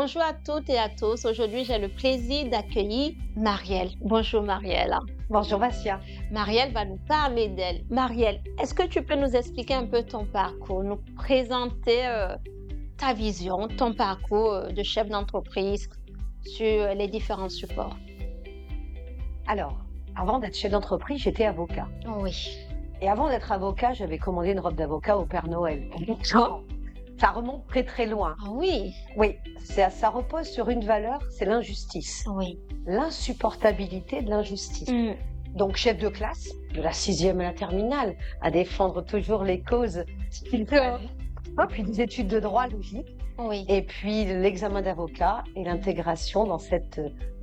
Bonjour à toutes et à tous. Aujourd'hui, j'ai le plaisir d'accueillir Marielle. Bonjour Marielle. Bonjour Vassia. Marielle va nous parler d'elle. Marielle, est-ce que tu peux nous expliquer un peu ton parcours, nous présenter ta vision, ton parcours de chef d'entreprise sur les différents supports? Alors, avant d'être chef d'entreprise, j'étais avocat. Oui. Et avant d'être avocat, j'avais commandé une robe d'avocat au Père Noël. Oh. Ça remonte très très loin. Ah oui, Oui, ça repose sur une valeur, c'est l'injustice. oui. L'insupportabilité de l'injustice. Mm. Donc chef de classe, de la 6e à la terminale, à défendre toujours les causes qu'il faut. Puis des études de droit logique. Oui. Et puis l'examen d'avocat et l'intégration dans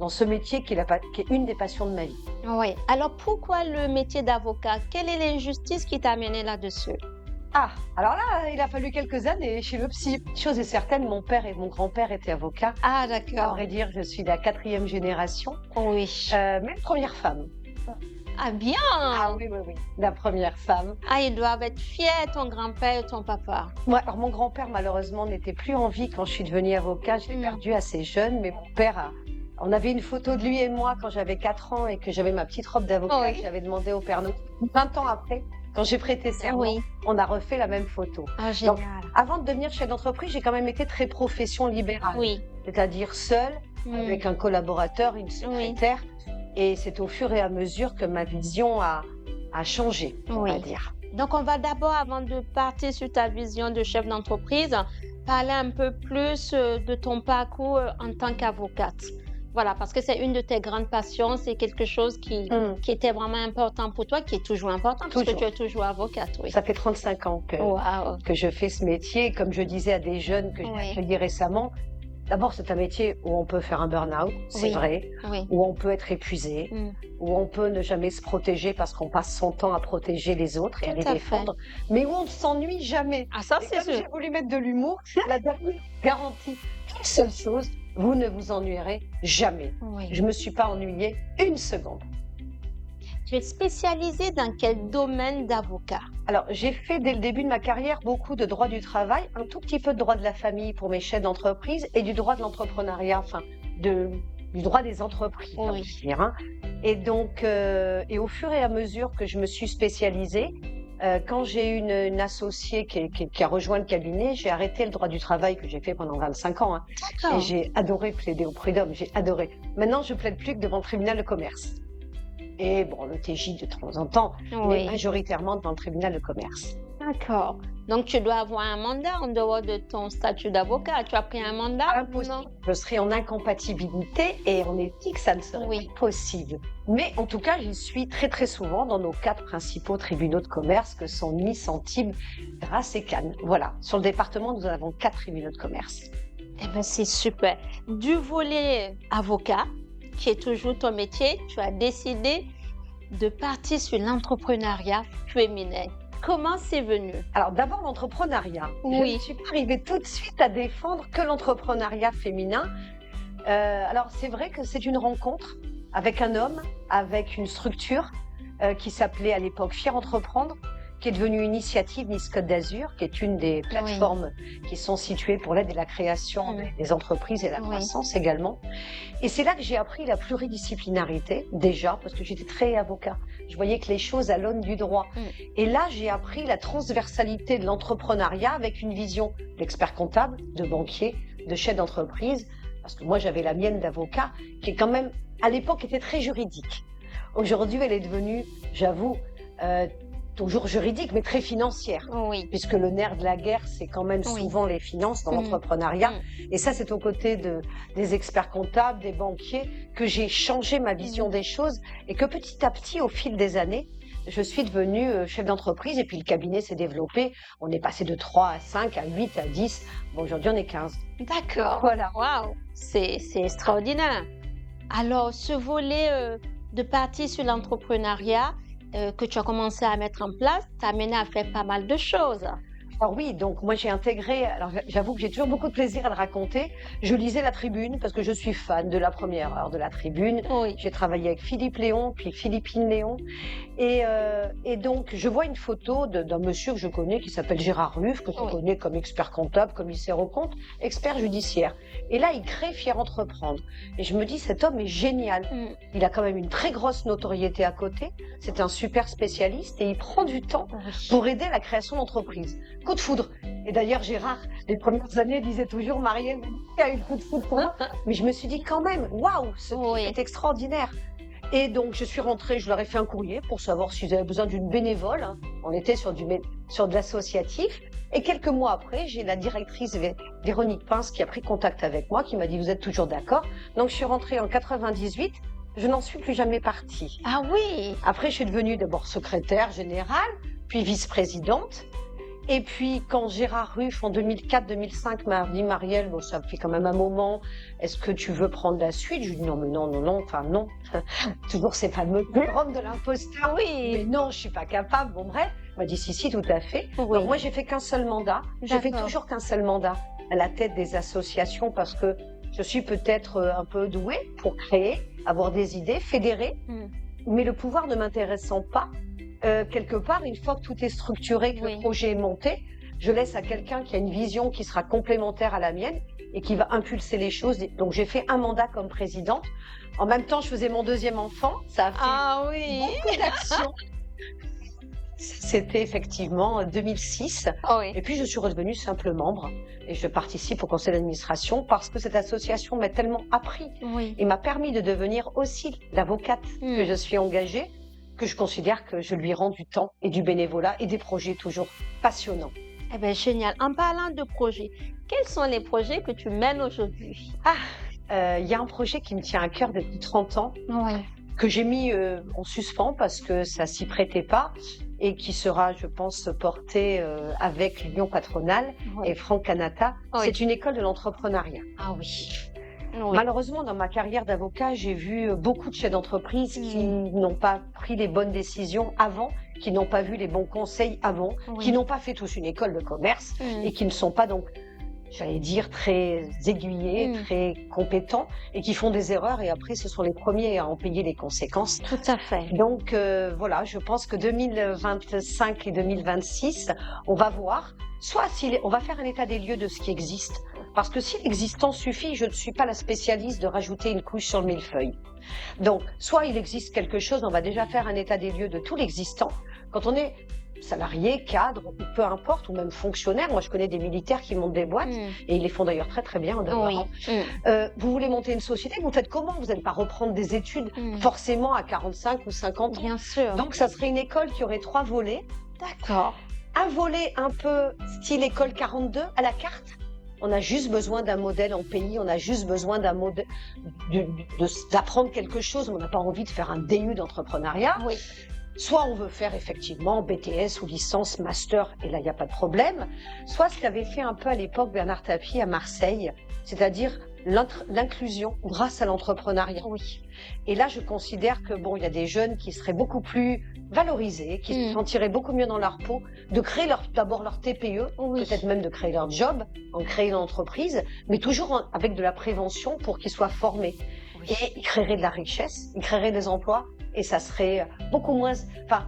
ce métier qui est une des passions de ma vie. Oui. Alors pourquoi le métier d'avocat? Quelle est l'injustice qui t'a amené là-dessus? Ah, alors là, il a fallu quelques années chez le psy. Chose est certaine, mon père et mon grand-père étaient avocats. Ah À d'accord. vrai dire, je suis la 4e génération, Oui. même première femme. Ah bien. Ah oui, la première femme. Ah, ils doivent être fiers, ton grand-père et ton papa. Ouais, alors mon grand-père, malheureusement, n'était plus en vie quand je suis devenue avocat. Je l'ai perdu assez jeune, mais mon père On avait une photo de lui et moi quand j'avais 4 ans et que j'avais ma petite robe d'avocat Oui. que j'avais demandé au Père Noël. 20 ans après, quand j'ai prêté serment, Oui. on a refait la même photo. Ah, génial. Avant de devenir chef d'entreprise, j'ai quand même été très profession libérale. Oui. C'est-à-dire seule, Mm. avec un collaborateur, une secrétaire. Et c'est au fur et à mesure que ma vision a changé, on va Oui. dire. Donc, on va d'abord, avant de partir sur ta vision de chef d'entreprise, parler un peu plus de ton parcours en tant qu'avocate. Voilà, parce que c'est une de tes grandes passions, c'est quelque chose qui était vraiment important pour toi, qui est toujours important, parce que Toujours. tu es toujours avocate, oui. Ça fait 35 ans Wow. que je fais ce métier. Comme je disais à des jeunes que j'ai Oui. accueillis récemment, d'abord, c'est un métier où on peut faire un burn-out, c'est Oui. vrai, Oui. où on peut être épuisé, Mm. où on peut ne jamais se protéger parce qu'on passe son temps à protéger les autres et à Tout les à fait. défendre, mais où on ne s'ennuie jamais. Ah, ça, Et c'est comme sûr. j'ai voulu mettre de l'humour, la dernière garantie, une seule chose, vous ne vous ennuierez jamais. Oui. Je ne me suis pas ennuyée une seconde. Tu es spécialisée dans quel domaine d'avocat? Alors, j'ai fait dès le début de ma carrière beaucoup de droit du travail, un tout petit peu de droit de la famille pour mes chefs d'entreprise et du droit de l'entrepreneuriat, du droit des entreprises, on Oui. peut dire, hein. Et donc, et au fur et à mesure que je me suis spécialisée, quand j'ai eu une associée qui a rejoint le cabinet, j'ai arrêté le droit du travail que j'ai fait pendant 25 ans. Hein, et D'accord. j'ai adoré plaider au prud'homme, j'ai adoré. Maintenant, je plaide plus que devant le tribunal de commerce. Et bon, le TJ de temps en temps, mais Oui. majoritairement devant le tribunal de commerce. D'accord. Donc, tu dois avoir un mandat en dehors de ton statut d'avocat. Tu as pris un mandat? Impossible. Non? Je serais en incompatibilité et en éthique, ça ne serait Oui. pas possible. Mais en tout cas, j'y suis très très souvent dans nos 4 principaux tribunaux de commerce que sont Nice, Antibes, Grasse et Cannes. Voilà. Sur le département, nous avons 4 tribunaux de commerce. Eh bien, c'est super. Du volet avocat, qui est toujours ton métier, tu as décidé de partir sur l'entrepreneuriat féminin. Comment c'est venu? Alors d'abord l'entrepreneuriat. Je Oui. ne suis pas arrivée tout de suite à défendre que l'entrepreneuriat féminin. Alors c'est vrai que c'est une rencontre avec un homme, avec une structure qui s'appelait à l'époque Fier Entreprendre, qui est devenue Initiative Nice Côte d'Azur, qui est une des plateformes qui sont situées pour l'aide et la création des entreprises et la Oui. croissance également. Et c'est là que j'ai appris la pluridisciplinarité, déjà, parce que j'étais très avocat. Je voyais que les choses à l'aune du droit. Et là, j'ai appris la transversalité de l'entrepreneuriat avec une vision d'expert comptable, de banquier, de chef d'entreprise, parce que moi, j'avais la mienne d'avocat, qui est quand même, à l'époque, était très juridique. Aujourd'hui, elle est devenue, j'avoue, toujours juridique, mais très financière. Oui. Puisque le nerf de la guerre, c'est quand même Oui. souvent les finances dans l'entrepreneuriat. Et ça, c'est aux côtés des experts comptables, des banquiers, que j'ai changé ma vision des choses et que petit à petit, au fil des années, je suis devenue chef d'entreprise et puis le cabinet s'est développé. On est passé de 3 à 5, à 8, à 10. Bon, aujourd'hui, on est 15. D'accord. Voilà. Waouh, c'est extraordinaire. Alors, ce volet de partir sur l'entrepreneuriat que tu as commencé à mettre en place t'a amené à faire pas mal de choses. Alors oui, donc moi j'ai intégré, alors j'avoue que j'ai toujours beaucoup de plaisir à le raconter. Je lisais la Tribune parce que je suis fan de la première heure de la Tribune. Oui. J'ai travaillé avec Philippe Léon, puis Philippine Léon. Et donc je vois une photo d'un monsieur que je connais qui s'appelle Gérard Ruff, que je Oui. connais comme expert comptable, commissaire aux comptes, expert judiciaire. Et là, il crée Fier Entreprendre. Et je me dis, cet homme est génial. Mm. Il a quand même une très grosse notoriété à côté. C'est un super spécialiste et il prend du temps Oui. pour aider à la création d'entreprise. Coup de foudre. Et d'ailleurs, Gérard, les premières années, disait toujours, Marielle, il y a eu le coup de foudre pour moi. Mais je me suis dit quand même, waouh, ce type Oui. est extraordinaire. Et donc, je suis rentrée, je leur ai fait un courrier pour savoir s'ils avaient besoin d'une bénévole. Hein. On était sur de l'associatif. Et quelques mois après, j'ai la directrice Véronique Pince qui a pris contact avec moi, qui m'a dit, vous êtes toujours d'accord? Donc, je suis rentrée en 98. Je n'en suis plus jamais partie. Ah oui. Après, je suis devenue d'abord secrétaire générale, puis vice-présidente. Et puis, quand Gérard Ruff, en 2004-2005, m'a dit, Marielle, bon, ça fait quand même un moment, est-ce que tu veux prendre la suite? Je lui ai dit, non, mais non, enfin non. Toujours ces fameux syndrome de l'imposteur. Oui. Mais non, je suis pas capable. Bon, bref. Il m'a dit, si, tout à fait. Oui. Donc, moi, j'ai fait qu'un seul mandat. J'ai fait D'accord. toujours qu'un seul mandat à la tête des associations parce que je suis peut-être un peu douée pour créer, avoir des idées, fédérer. Mm. Mais le pouvoir ne m'intéressant pas, quelque part, une fois que tout est structuré, que Oui. le projet est monté, je laisse à quelqu'un qui a une vision qui sera complémentaire à la mienne et qui va impulser les choses. Donc j'ai fait un mandat comme présidente. En même temps, je faisais mon deuxième enfant. Ça a fait Ah oui. beaucoup d'actions. C'était effectivement en 2006. Ah oui. Et puis je suis redevenue simple membre et je participe au conseil d'administration parce que cette association m'a tellement appris Oui. et m'a permis de devenir aussi l'avocate Mm. que je suis engagée, que je considère que je lui rends du temps et du bénévolat et des projets toujours passionnants. Eh bien, génial. En parlant de projets, quels sont les projets que tu mènes aujourd'hui? Il y a un projet qui me tient à cœur depuis 30 ans, Oui. que j'ai mis en suspens parce que ça s'y prêtait pas et qui sera, je pense, porté avec l'Union patronale Oui. et Franck Canata. Oui. C'est une école de l'entrepreneuriat. Ah oui. Oui. Malheureusement, dans ma carrière d'avocat, j'ai vu beaucoup de chefs d'entreprise qui n'ont pas pris les bonnes décisions avant, qui n'ont pas vu les bons conseils avant, Oui. qui n'ont pas fait tous une école de commerce Mm. et qui ne sont pas donc, j'allais dire, très aiguillés, Mm. très compétents et qui font des erreurs et après, ce sont les premiers à en payer les conséquences. Tout à fait. Donc voilà, je pense que 2025 et 2026, on va voir, soit on va faire un état des lieux de ce qui existe, parce que si l'existant suffit, je ne suis pas la spécialiste de rajouter une couche sur le millefeuille. Donc, soit il existe quelque chose, on va déjà faire un état des lieux de tout l'existant. Quand on est salarié, cadre, ou peu importe, ou même fonctionnaire, moi je connais des militaires qui montent des boîtes, Mm. et ils les font d'ailleurs très très bien en Oui. demeurant. Mm. Vous voulez monter une société, vous faites comment? Vous n'allez pas reprendre des études Mm. forcément à 45 ou 50 ans. Bien sûr. Donc, ça serait une école qui aurait 3 volets. D'accord. Un volet un peu style école 42 à la carte. On a juste besoin d'un modèle en pays, on a juste besoin d'un modèle, d'apprendre quelque chose. On n'a pas envie de faire un DU d'entrepreneuriat. Oui. Soit on veut faire effectivement BTS ou licence, master, et là, il n'y a pas de problème. Soit ce qu'avait fait un peu à l'époque Bernard Tapie à Marseille, c'est-à-dire l'inclusion grâce à l'entrepreneuriat. Oui. Et là, je considère que bon, il y a des jeunes qui seraient beaucoup plus valorisés, qui se sentiraient beaucoup mieux dans leur peau, de créer d'abord leur TPE, Oui. peut-être même de créer leur job, en créer une entreprise, mais toujours avec de la prévention pour qu'ils soient formés. Oui. Et ils créeraient de la richesse, ils créeraient des emplois, et ça serait beaucoup moins... Enfin,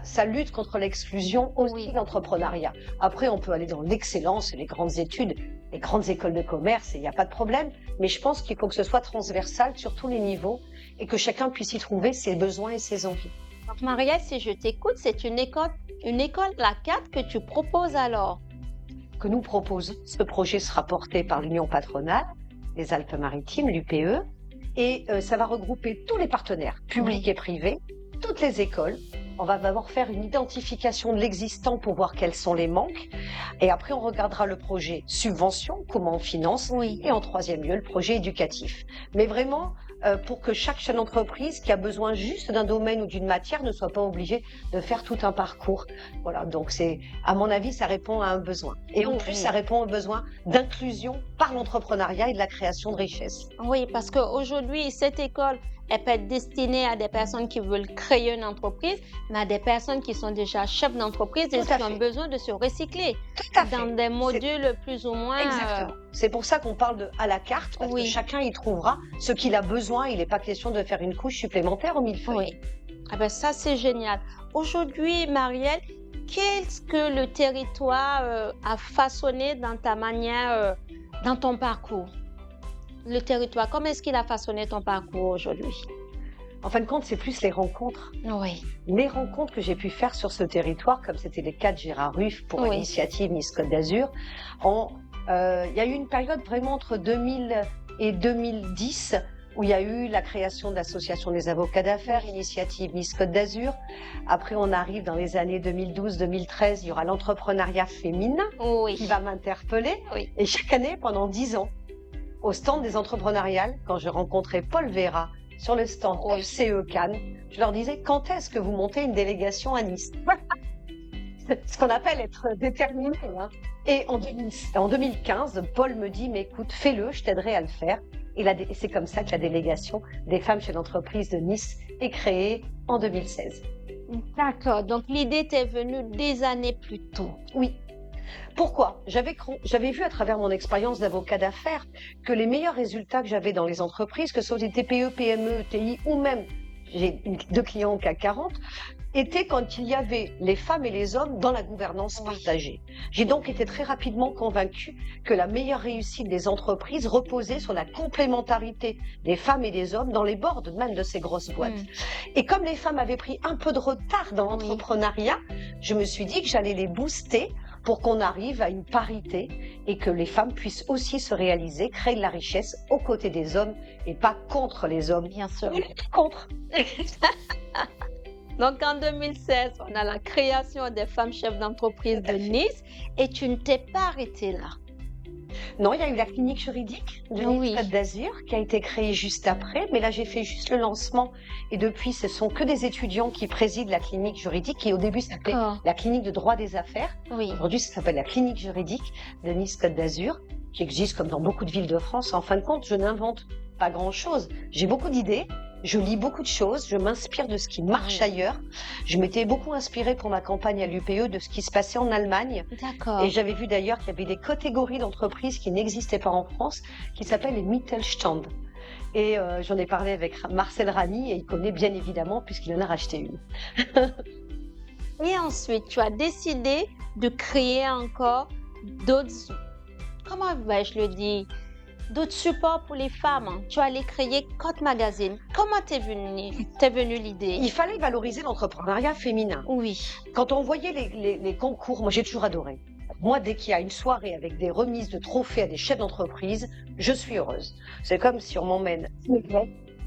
ça lutte contre l'exclusion aussi, Oui. l'entrepreneuriat. Après, on peut aller dans l'excellence et les grandes études, les grandes écoles de commerce, et il n'y a pas de problème. Mais je pense qu'il faut que ce soit transversal sur tous les niveaux et que chacun puisse y trouver ses besoins et ses envies. Donc, Marielle, si je t'écoute, c'est une école la 4 que tu proposes alors. Que nous propose ce projet sera porté par l'Union patronale, les Alpes-Maritimes, l'UPE, et ça va regrouper tous les partenaires, publics et privés, toutes les écoles. On va d'abord faire une identification de l'existant pour voir quels sont les manques. Et après, on regardera le projet subvention, comment on finance. Oui. Et en troisième lieu, le projet éducatif. Mais vraiment, pour que chaque chef d'entreprise qui a besoin juste d'un domaine ou d'une matière ne soit pas obligé de faire tout un parcours. Voilà, donc c'est, à mon avis, ça répond à un besoin. Et en plus, ça répond au besoin d'inclusion par l'entrepreneuriat et de la création de richesse. Oui, parce qu'aujourd'hui, cette école, elle peut être destinée à des personnes qui veulent créer une entreprise, mais à des personnes qui sont déjà chefs d'entreprise et Tout à qui ont fait. besoin de se recycler Tout à fait. dans des modules plus ou moins... Exactement. C'est pour ça qu'on parle de à la carte, parce Oui. que chacun y trouvera ce qu'il a besoin. Il n'est pas question de faire une couche supplémentaire au millefeuille. Oui. Ah ben ça, c'est génial. Aujourd'hui, Marielle, qu'est-ce que le territoire a façonné dans ta manière, dans ton parcours? Le territoire, comment est-ce qu'il a façonné ton parcours aujourd'hui? En fin de compte, c'est plus les rencontres. Oui. Les rencontres que j'ai pu faire sur ce territoire, comme c'était le cas de Gérard Ruff pour Oui. l'initiative Nice Côte d'Azur, il y a eu une période vraiment entre 2000 et 2010 où il y a eu la création de l'association des avocats d'affaires, initiative Nice Côte d'Azur. Après, on arrive dans les années 2012-2013, il y aura l'entrepreneuriat féminin Oui. qui va m'interpeller. Oui. Et chaque année, pendant 10 ans, au stand des entrepreneuriales, quand je rencontrais Paul Vera sur le stand Oui. FCE Cannes, je leur disais, quand est-ce que vous montez une délégation à Nice? Ce qu'on appelle être déterminé. Hein. Et en 2015, Paul me dit, mais écoute, fais-le, je t'aiderai à le faire. Et c'est comme ça que la délégation des femmes chefs d'entreprise de Nice est créée en 2016. D'accord. Donc, l'idée t'est venue des années plus tôt. Oui. Pourquoi? J'avais vu à travers mon expérience d'avocat d'affaires que les meilleurs résultats que j'avais dans les entreprises, que ce soit des TPE, PME, ETI ou même, j'ai 2 clients au CAC 40, étaient quand il y avait les femmes et les hommes dans la gouvernance partagée. J'ai donc été très rapidement convaincue que la meilleure réussite des entreprises reposait sur la complémentarité des femmes et des hommes dans les boards même de ces grosses boîtes. Et comme les femmes avaient pris un peu de retard dans l'entrepreneuriat, je me suis dit que j'allais les booster pour qu'on arrive à une parité et que les femmes puissent aussi se réaliser, créer de la richesse aux côtés des hommes et pas contre les hommes. Bien sûr. Contre. Donc, en 2016, on a la création des femmes chefs d'entreprise de Nice et tu ne t'es pas arrêtée là. Non, il y a eu la clinique juridique de Nice Côte d'Azur qui a été créée juste après, mais là j'ai fait juste le lancement et depuis ce sont que des étudiants qui président la clinique juridique qui au début s'appelait la clinique de droit des affaires. Oui. Aujourd'hui ça s'appelle la clinique juridique de Nice Côte d'Azur qui existe comme dans beaucoup de villes de France. En fin de compte, je n'invente pas grand-chose. J'ai beaucoup d'idées. Je lis beaucoup de choses, je m'inspire de ce qui marche ailleurs. Je m'étais beaucoup inspirée pour ma campagne à l'UPE de ce qui se passait en Allemagne. D'accord. Et j'avais vu d'ailleurs qu'il y avait des catégories d'entreprises qui n'existaient pas en France, qui s'appellent les Mittelstand. Et j'en ai parlé avec Marcel Rani et il connaît bien évidemment puisqu'il en a racheté une. Et ensuite, tu as décidé de créer encore d'autres, comment vais-je le dire, d'autres supports pour les femmes. Tu allais créer Cote Magazine. Comment t'es venue l'idée? Il fallait valoriser l'entrepreneuriat féminin. Oui. Quand on voyait les concours, moi j'ai toujours adoré. Moi, dès qu'il y a une soirée avec des remises de trophées à des chefs d'entreprise, je suis heureuse. C'est comme si on m'emmène.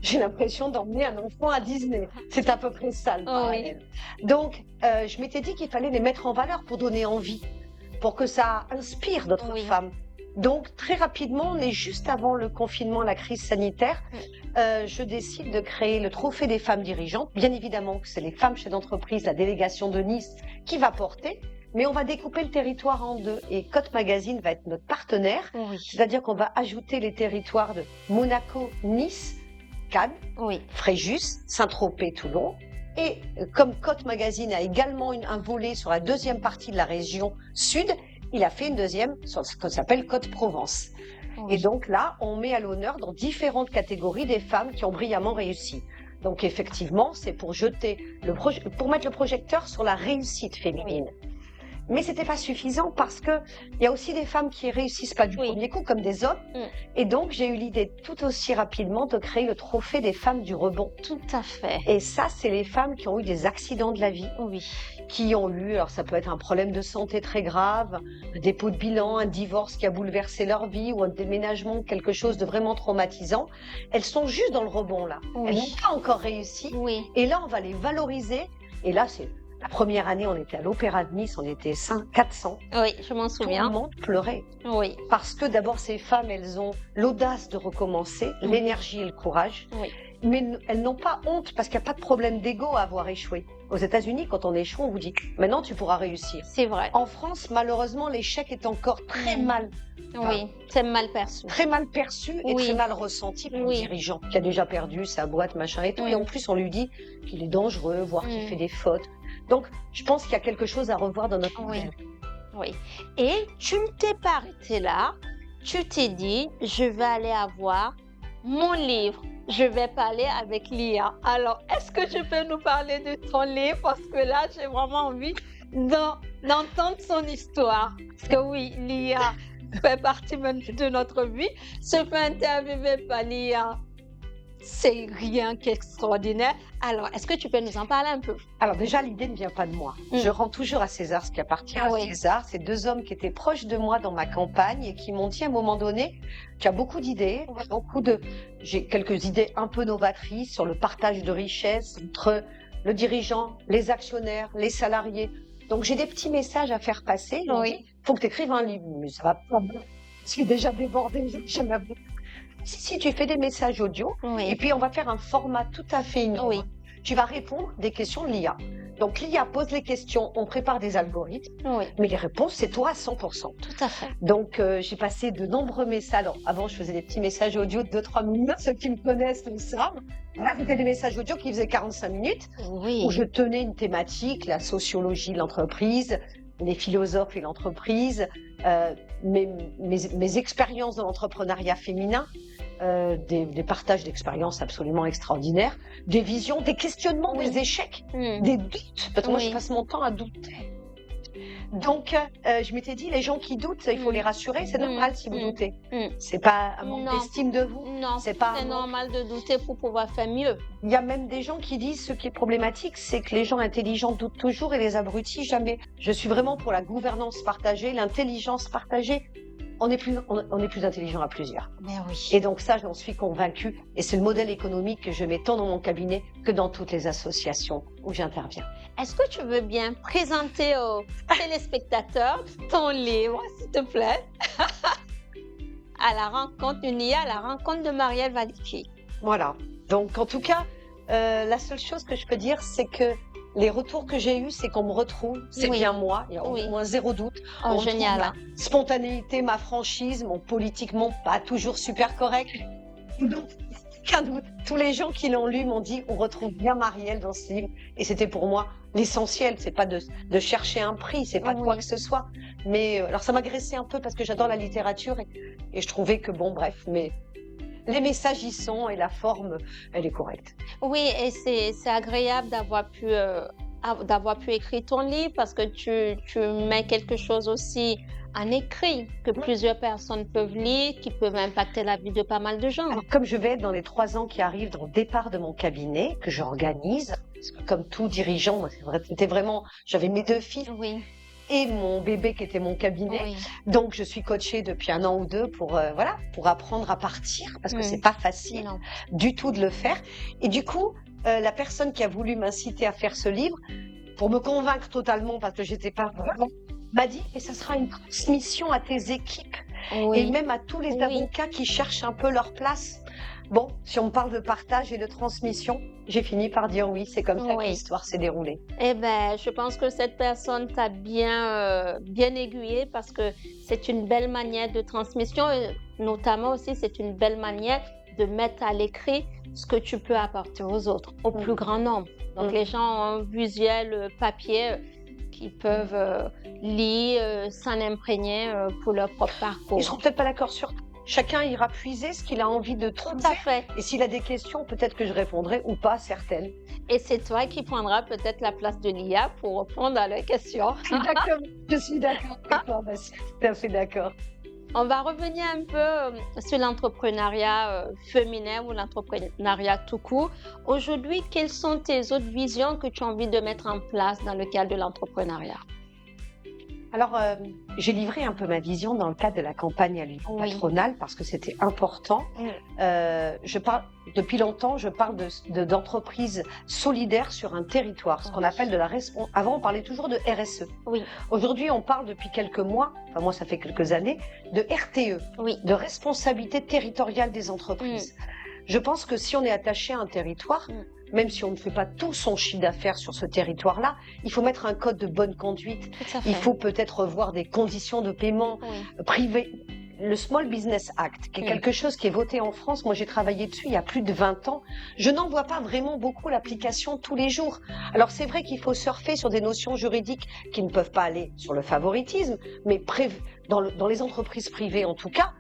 J'ai l'impression d'emmener un enfant à Disney. C'est à peu près ça le parallèle. Donc, je m'étais dit qu'il fallait les mettre en valeur pour donner envie, pour que ça inspire d'autres femmes. Donc, très rapidement, on est juste avant le confinement, la crise sanitaire. Je décide de créer le Trophée des femmes dirigeantes. Bien évidemment que c'est les femmes chefs d'entreprise, la délégation de Nice qui va porter. Mais on va découper le territoire en deux. Et Cote Magazine va être notre partenaire. C'est-à-dire qu'on va ajouter les territoires de Monaco, Nice, Cannes, Fréjus, Saint-Tropez, Toulon. Et comme Cote Magazine a également un volet sur la deuxième partie de la région sud, il a fait une deuxième sur ce qu'on s'appelle Côte Provence. Et donc là, on met à l'honneur dans différentes catégories des femmes qui ont brillamment réussi. Donc effectivement, c'est pour pour mettre le projecteur sur la réussite féminine. Mais c'était pas suffisant parce que il y a aussi des femmes qui réussissent pas du premier coup, comme des hommes. Et donc, j'ai eu l'idée tout aussi rapidement de créer le Trophée des femmes du rebond. Tout à fait. Et ça, c'est les femmes qui ont eu des accidents de la vie. Qui ont eu, alors ça peut être un problème de santé très grave, un dépôt de bilan, un divorce qui a bouleversé leur vie ou un déménagement, quelque chose de vraiment traumatisant. Elles sont juste dans le rebond là. Elles n'ont pas encore réussi. Et là, on va les valoriser. Et là, c'est la première année, on était à l'Opéra de Nice, on était 400. Oui, je m'en souviens. Tout le monde pleurait. Oui. Parce que d'abord, ces femmes, elles ont l'audace de recommencer, l'énergie et le courage. mais elles n'ont pas honte parce qu'il n'y a pas de problème d'ego à avoir échoué. Aux États-Unis, quand on échoue, on vous dit maintenant tu pourras réussir. C'est vrai. En France, malheureusement, l'échec est encore très mal. Oui, c'est mal perçu. Très mal perçu et Oui. très mal ressenti par le Oui. dirigeant qui a déjà perdu sa boîte, machin et tout. Et en plus, on lui dit qu'il est dangereux, voire qu'il fait des fautes. Donc, je pense qu'il y a quelque chose à revoir dans notre modèle. Oui. Et tu ne t'es pas arrêté là. Tu t'es dit, je vais aller avoir mon livre. Je vais parler avec l'IA. Alors, est-ce que tu peux nous parler de ton livre? Parce que là, j'ai vraiment envie d'entendre son histoire. Parce que oui, l'IA fait partie de notre vie. Se faire interviewer par l'IA, c'est rien qu'extraordinaire. Alors, est-ce que tu peux nous en parler un peu? Alors déjà, l'idée ne vient pas de moi. Je rends toujours à César ce qui appartient à César. C'est deux hommes qui étaient proches de moi dans ma campagne et qui m'ont dit à un moment donné, tu as beaucoup d'idées, j'ai quelques idées un peu novatrices sur le partage de richesses entre le dirigeant, les actionnaires, les salariés. Donc j'ai des petits messages à faire passer. Ils m'ont dit, faut que tu écrives un livre. Mais ça va pas. Je suis déjà débordée. Si tu fais des messages audio, et puis on va faire un format tout à fait innovant. Tu vas répondre des questions de l'IA. Donc l'IA pose les questions, on prépare des algorithmes, mais les réponses, c'est toi à 100%. Tout à fait. Donc j'ai passé de nombreux messages. Alors, avant, je faisais des petits messages audio de 2-3 minutes, ceux qui me connaissent le savent. Là, c'était des messages audio qui faisaient 45 minutes, où je tenais une thématique, la sociologie de l'entreprise, les philosophes et l'entreprise, mes expériences dans l'entrepreneuriat féminin, des partages d'expériences absolument extraordinaires, des visions, des questionnements, des échecs, des doutes, parce que moi je passe mon temps à douter. Donc je m'étais dit, les gens qui doutent, il faut les rassurer, c'est normal si vous doutez. C'est pas un manque d'estime de vous. Non, c'est normal de douter pour pouvoir faire mieux. Il y a même des gens qui disent, ce qui est problématique, c'est que les gens intelligents doutent toujours et les abrutis jamais. Je suis vraiment pour la gouvernance partagée, l'intelligence partagée. On est plus intelligent à plusieurs. Mais oui. Et donc ça, j'en suis convaincue. Et c'est le modèle économique que je mets tant dans mon cabinet que dans toutes les associations où j'interviens. Est-ce que tu veux bien présenter aux téléspectateurs ton livre, s'il te plaît? À la rencontre d'une IA, à la rencontre de Marielle Valiqui. Voilà. Donc en tout cas, la seule chose que je peux dire, c'est que les retours que j'ai eus, c'est qu'on me retrouve, c'est bien moi, il y a au moins zéro doute. Oh, génial. Ma spontanéité, ma franchise, mon politiquement pas toujours super correct. Donc, aucun doute. Tous les gens qui l'ont lu m'ont dit, on retrouve bien Marielle dans ce livre. Et c'était pour moi l'essentiel. C'est pas de chercher un prix, c'est pas de quoi que ce soit. Mais alors ça m'agressait un peu parce que j'adore la littérature et je trouvais que bon, bref, mais les messages y sont et la forme, elle est correcte. Oui, et c'est agréable d'avoir pu écrire ton livre parce que tu mets quelque chose aussi en écrit que plusieurs personnes peuvent lire, qui peuvent impacter la vie de pas mal de gens. Alors, comme je vais être dans les 3 ans qui arrivent dans le départ de mon cabinet, que j'organise, parce que comme tout dirigeant, moi, j'avais mes 2 filles. Et mon bébé qui était mon cabinet. Donc, je suis coachée depuis 1 an ou 2 pour apprendre à partir parce que c'est pas facile du tout de le faire. Et du coup, la personne qui a voulu m'inciter à faire ce livre, pour me convaincre totalement parce que j'étais pas vraiment, m'a dit, et ça sera une transmission à tes équipes et même à tous les avocats qui cherchent un peu leur place. Bon, si on me parle de partage et de transmission, j'ai fini par dire oui, c'est comme ça que l'histoire s'est déroulée. Eh ben, je pense que cette personne t'a bien aiguillée parce que c'est une belle manière de transmission et notamment aussi c'est une belle manière de mettre à l'écrit ce que tu peux apporter aux autres, au plus grand nombre. Donc les gens ont un visuel papier qui peuvent lire, s'en imprégner pour leur propre parcours. Ils seront peut-être pas d'accord sur tout. Chacun ira puiser ce qu'il a envie de trouver. Tout à fait. Et s'il a des questions, peut-être que je répondrai ou pas, certaines. Et c'est toi qui prendras peut-être la place de l'IA pour répondre à leurs questions. Exactement. Je suis d'accord avec toi, tout à fait d'accord. On va revenir un peu sur l'entrepreneuriat féminin ou l'entrepreneuriat tout court. Aujourd'hui, quelles sont tes autres visions que tu as envie de mettre en place dans le cadre de l'entrepreneuriat? Alors, j'ai livré un peu ma vision dans le cadre de la campagne à l'Union patronale parce que c'était important. Depuis longtemps, je parle d'entreprises solidaires sur un territoire, ce qu'on appelle de la responsabilité. Avant, on parlait toujours de RSE. Aujourd'hui, on parle depuis quelques mois, enfin moi ça fait quelques années, de RTE, de responsabilité territoriale des entreprises. Je pense que si on est attaché à un territoire, même si on ne fait pas tout son chiffre d'affaires sur ce territoire-là, il faut mettre un code de bonne conduite. Tout à fait. Il faut peut-être revoir des conditions de paiement privées. Le Small Business Act, qui est quelque chose qui est voté en France, moi j'ai travaillé dessus il y a plus de 20 ans, je n'en vois pas vraiment beaucoup l'application tous les jours. Alors c'est vrai qu'il faut surfer sur des notions juridiques qui ne peuvent pas aller sur le favoritisme, mais dans les entreprises privées en tout cas,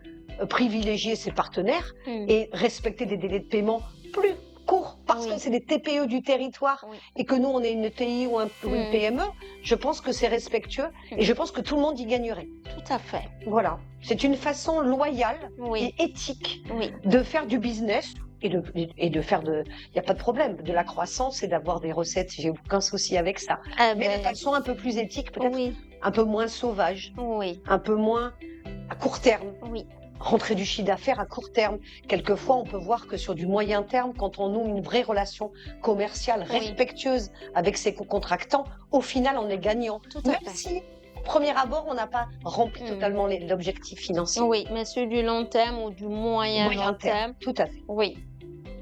privilégier ses partenaires et respecter des délais de paiement plus courts, parce que c'est des TPE du territoire et que nous on est une TI ou une PME, je pense que c'est respectueux et je pense que tout le monde y gagnerait. Tout à fait. Voilà, c'est une façon loyale et éthique de faire du business et de faire il n'y a pas de problème, de la croissance et d'avoir des recettes, j'ai aucun souci avec ça. Mais de façon un peu plus éthique, peut-être un peu moins sauvage, un peu moins à court terme. Rentrer du chiffre d'affaires à court terme. Quelquefois, on peut voir que sur du moyen terme, quand on noue une vraie relation commerciale respectueuse avec ses co-contractants, au final, on est gagnant. Même si, au premier abord, on n'a pas rempli totalement l'objectif financier. Oui, mais sur du long terme ou du moyen long terme. Tout à fait. Oui.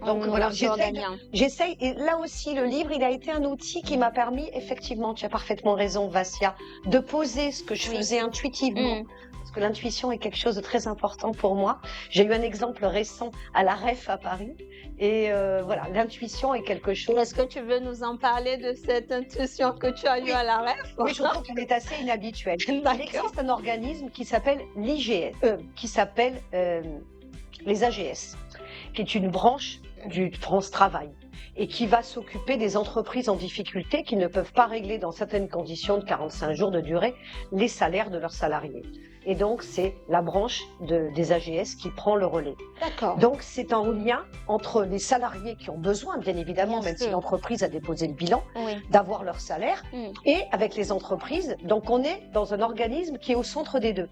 Donc voilà, j'essaye. Et là aussi, le livre, il a été un outil qui m'a permis, effectivement, tu as parfaitement raison, Vassia, de poser ce que je faisais intuitivement. Parce que l'intuition est quelque chose de très important pour moi. J'ai eu un exemple récent à la REF à Paris. Et voilà, l'intuition est quelque chose... Est-ce que tu veux nous en parler de cette intuition que tu as eue à la REF? Oui, je trouve qu'elle est assez inhabituelle. Il existe un organisme qui s'appelle l'IGS, qui s'appelle les AGS, qui est une branche du France Travail et qui va s'occuper des entreprises en difficulté qui ne peuvent pas régler dans certaines conditions de 45 jours de durée les salaires de leurs salariés. Et donc, c'est la branche des AGS qui prend le relais. D'accord. Donc, c'est un lien entre les salariés qui ont besoin, bien évidemment, même si l'entreprise a déposé le bilan, d'avoir leur salaire, et avec les entreprises. Donc, on est dans un organisme qui est au centre des deux.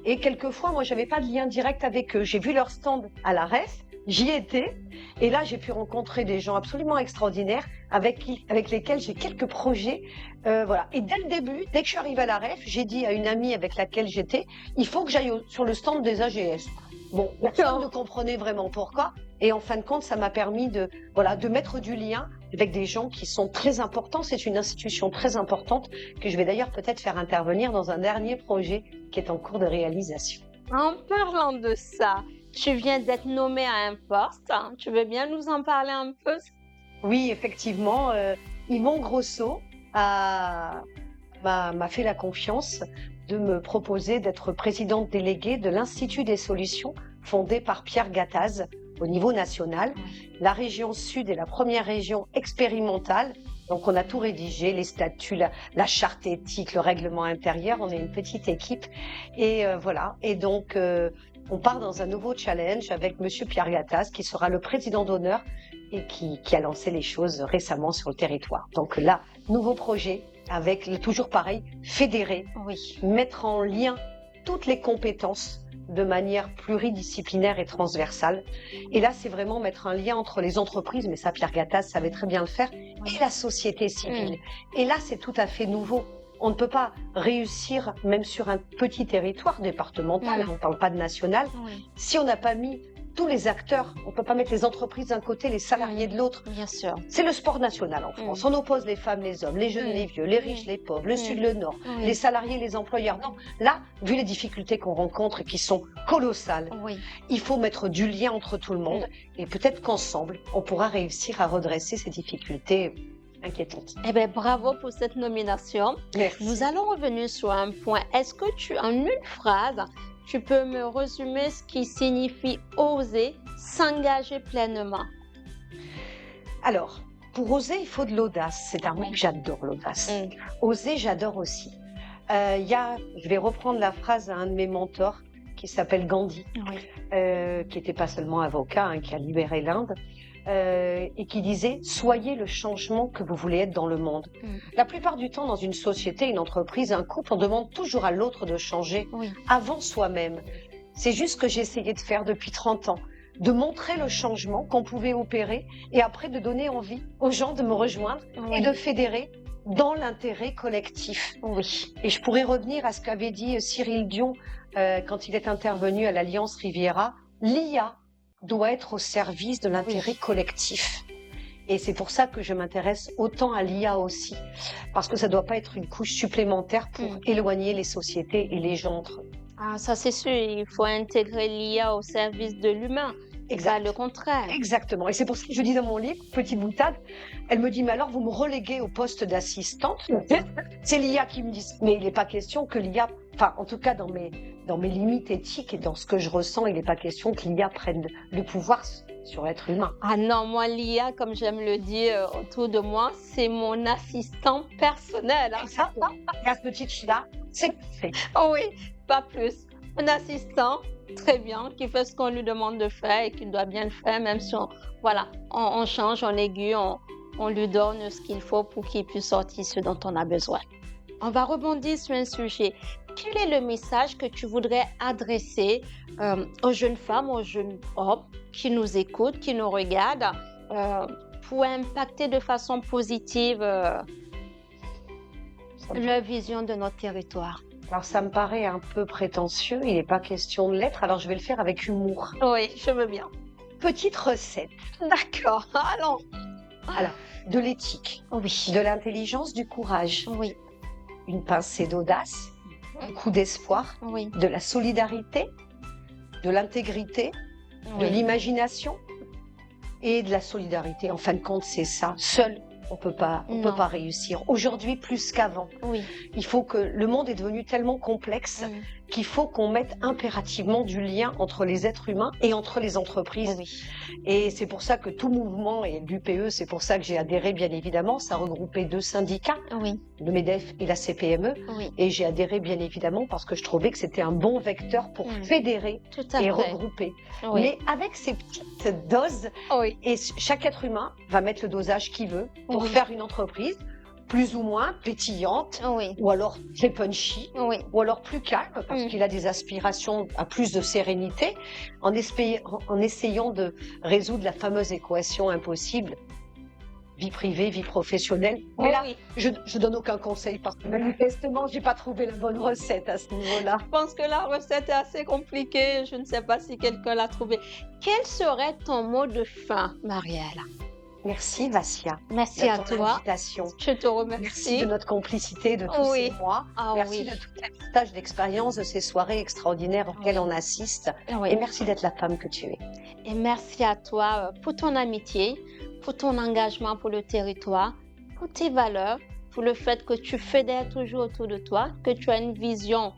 Et quelquefois, moi, j'avais pas de lien direct avec eux. J'ai vu leur stand à la REF, j'y étais, et là, j'ai pu rencontrer des gens absolument extraordinaires avec lesquels j'ai quelques projets. Voilà. Et dès le début, dès que je suis arrivée à la REF, j'ai dit à une amie avec laquelle j'étais, il faut que j'aille sur le stand des AGS. Bon, personne ne comprenait vraiment pourquoi. Et en fin de compte, ça m'a permis de mettre du lien avec des gens qui sont très importants. C'est une institution très importante que je vais d'ailleurs peut-être faire intervenir dans un dernier projet qui est en cours de réalisation. En parlant de ça, tu viens d'être nommée à un poste. Tu veux bien nous en parler un peu? Oui, effectivement. Yvon Grosso m'a fait la confiance de me proposer d'être présidente déléguée de l'Institut des solutions fondé par Pierre Gattaz au niveau national. La région Sud est la première région expérimentale. Donc, on a tout rédigé, les statuts, la charte éthique, le règlement intérieur. On est une petite équipe. Et voilà. Et donc, on part dans un nouveau challenge avec Monsieur Pierre Gattaz, qui sera le président d'honneur et qui a lancé les choses récemment sur le territoire. Donc là, nouveau projet avec, toujours pareil, fédérer, mettre en lien toutes les compétences de manière pluridisciplinaire et transversale. Et là, c'est vraiment mettre un lien entre les entreprises, mais ça, Pierre Gattaz savait très bien le faire, et la société civile. Et là, c'est tout à fait nouveau. On ne peut pas réussir, même sur un petit territoire départemental, on ne parle pas de national, si on n'a pas mis tous les acteurs. On ne peut pas mettre les entreprises d'un côté, les salariés de l'autre. Bien sûr. C'est le sport national en France. On oppose les femmes, les hommes, les jeunes, les vieux, les riches, les pauvres, le sud, le nord, les salariés, les employeurs. Non, là, vu les difficultés qu'on rencontre et qui sont colossales, il faut mettre du lien entre tout le monde et peut-être qu'ensemble, on pourra réussir à redresser ces difficultés inquiétantes. Eh bien, bravo pour cette nomination. Merci. Nous allons revenir sur un point. Est-ce que en une phrase, tu peux me résumer ce qui signifie oser, s'engager pleinement? Alors, pour oser, il faut de l'audace. C'est un mot que j'adore, l'audace. Oser, j'adore aussi. Je vais reprendre la phrase à un de mes mentors qui s'appelle Gandhi, qui n'était pas seulement avocat, qui a libéré l'Inde, et qui disait « Soyez le changement que vous voulez être dans le monde ». La plupart du temps, dans une société, une entreprise, un couple, on demande toujours à l'autre de changer avant soi-même. C'est juste ce que j'ai essayé de faire depuis 30 ans, de montrer le changement qu'on pouvait opérer et après de donner envie aux gens de me rejoindre et de fédérer dans l'intérêt collectif. Et je pourrais revenir à ce qu'avait dit Cyril Dion quand il est intervenu à l'Alliance Riviera. L'IA doit être au service de l'intérêt collectif. Et c'est pour ça que je m'intéresse autant à l'IA aussi, parce que ça ne doit pas être une couche supplémentaire pour éloigner les sociétés et les gens entre eux. Ah, ça c'est sûr, il faut intégrer l'IA au service de l'humain, pas le contraire. Exactement. Et c'est pour ça que je dis dans mon livre, petite boutade, elle me dit, mais alors vous me reléguez au poste d'assistante. C'est l'IA qui me dit, mais il n'est pas question que l'IA, enfin en tout cas dans mes limites éthiques et dans ce que je ressens, il n'est pas question que l'IA prenne le pouvoir sur l'être humain. Ah non, moi l'IA, comme j'aime le dire autour de moi, c'est mon assistant personnel. Hein. Ça, la petite fille-là, c'est fait. Oh oui, pas plus. Un assistant, très bien, qui fait ce qu'on lui demande de faire et qui doit bien le faire, même si on change, on aiguille, on lui donne ce qu'il faut pour qu'il puisse sortir ce dont on a besoin. On va rebondir sur un sujet. Quel est le message que tu voudrais adresser aux jeunes femmes, aux jeunes hommes qui nous écoutent, qui nous regardent, pour impacter de façon positive leur vision de notre territoire? Alors ça me paraît un peu prétentieux, il n'est pas question de l'être, alors je vais le faire avec humour. Oui, je veux bien. Petite recette. D'accord, allons. Alors, de l'éthique, Oui. de l'intelligence, du courage, Oui, une pincée d'audace, un coup d'espoir, oui, de la solidarité, de l'intégrité, de oui. l'imagination et de la solidarité. En fin de compte, c'est ça. Seul, on peut pas réussir. Aujourd'hui, plus qu'avant. Oui. Il faut que le monde est devenu tellement complexe qu'il faut qu'on mette impérativement du lien entre les êtres humains et entre les entreprises. Oui. Et c'est pour ça que tout mouvement, et l'UPE, c'est pour ça que j'ai adhéré, bien évidemment, ça regroupait 2 syndicats, Oui. le MEDEF et la CPME. Oui. Et j'ai adhéré, bien évidemment, parce que je trouvais que c'était un bon vecteur pour fédérer Tout à et fait. regrouper. Oui. Mais avec ces petites doses, Oui. et chaque être humain va mettre le dosage qu'il veut pour faire une entreprise plus ou moins pétillante, Oui. ou alors très punchy, Oui. ou alors plus calme, parce qu'il a des aspirations à plus de sérénité, en essayant de résoudre la fameuse équation impossible, vie privée, vie professionnelle. Mais là, je donne aucun conseil, parce que manifestement, j'ai pas trouvé la bonne recette à ce niveau-là. Je pense que la recette est assez compliquée. Je ne sais pas si quelqu'un l'a trouvée. Quel serait ton mot de fin, Marielle? Merci, Vassia. Merci à ton toi. invitation. Je te remercie. Merci de notre complicité de tous ces mois. Merci de tout le partage d'expérience, de ces soirées extraordinaires auxquelles on assiste. Et merci d'être la femme que tu es. Et merci à toi pour ton amitié, pour ton engagement pour le territoire, pour tes valeurs, pour le fait que tu fédères toujours autour de toi, que tu as une vision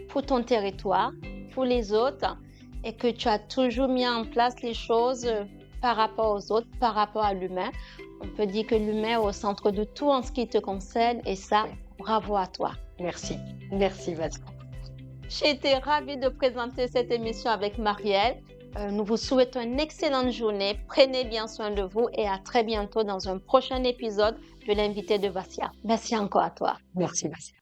pour ton territoire, pour les autres, et que tu as toujours mis en place les choses par rapport aux autres, par rapport à l'humain. On peut dire que l'humain est au centre de tout en ce qui te concerne, et ça, bravo à toi. Merci. Merci, Vassia. J'ai été ravie de présenter cette émission avec Marielle. Nous vous souhaitons une excellente journée. Prenez bien soin de vous et à très bientôt dans un prochain épisode de l'invité de Vassia. Merci encore à toi. Merci, Vassia.